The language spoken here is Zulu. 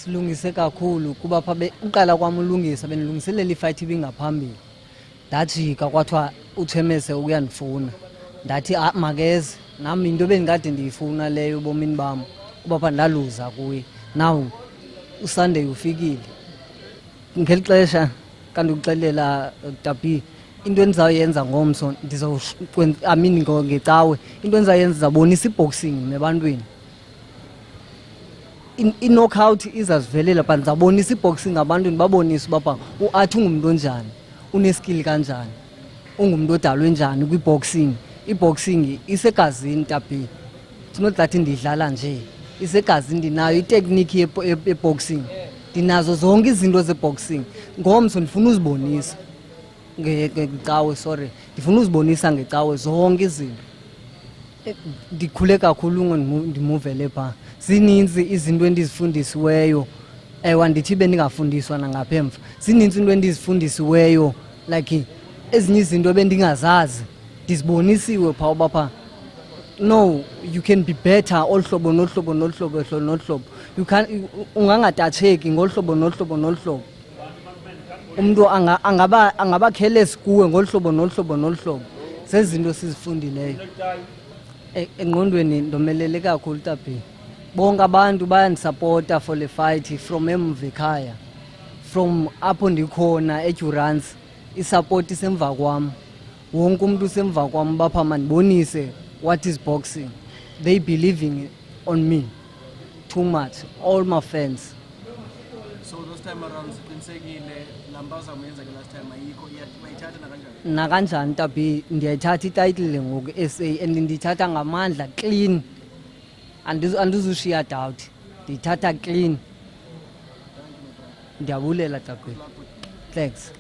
silungise kakhulu kuba pha uqala kwam ulungisa benilungiselela ifight ibingaphambili. Ndajika kwathiwa uThemese ukuyandifuna. Ndathi makeze nami into bendikade ndiyifuna leyo ebomini bam kuba pha ndaluza kuye. Now uSunday ufikile. Ngeli xesha kanti ukuxelela Tabi into endizawuyenza ngomso ngecawe into endizayenza ndizabonisa iboxing nebantwini. I-knockout izazivelela but ndizabonisa iboxing abantwini babonise uba uAthi ungumntu onjani, uneskill kanjani, ungumntu odalwe njani kwiboxing. Iboxing isegazini Tabi. It's not that ndidlala nje. Isegazini ndinayo itekniki yeboxing. Ndinazo zonke izinto zeboxing. Ngomso ndifuna uzibonisa ngecawe ndifuna uzibonisa ngecawe zonke izinto. Ndikhule kakhulu ndimuvele pha. Zininzi izinto endizifundisiweyo. Ewa ndithi bendingafundiswa nangaphemva. Zininzi into endizifundisiweyo like ezinye izinto bendingazazi. Ndizibonisiwe pha uba pha no, you can be better olhlobo nohlobo nohlobo nohlobo. You can ungangatacheki ngolhlobo nohlobo nohlobo. Umuntu angaba careless kuwe ngolhlobo nohlobo nohlobo. Zezinto sizifundileyo. Engqondweni ndomelele kakhulu Tabi. Bonke abantu bayandisupporta for the fight from emva ekhaya. From apho ndikhona eDurance isupport isemva kwam. Wonke umuntu usemva kwam bapha mandibonise what is boxing. They believing on me too much, all my fans. So those time around siqinisekile lambaza umenza ke last time ayikho iyayithatha nakanjani? Nakanjani Tabi, ndiyayithatha ititle ngoku SA and ndiyithatha ngamandla clean. Andizushiya doubt. Ndiyithatha clean. Ndiyabulela Tabi. Thanks.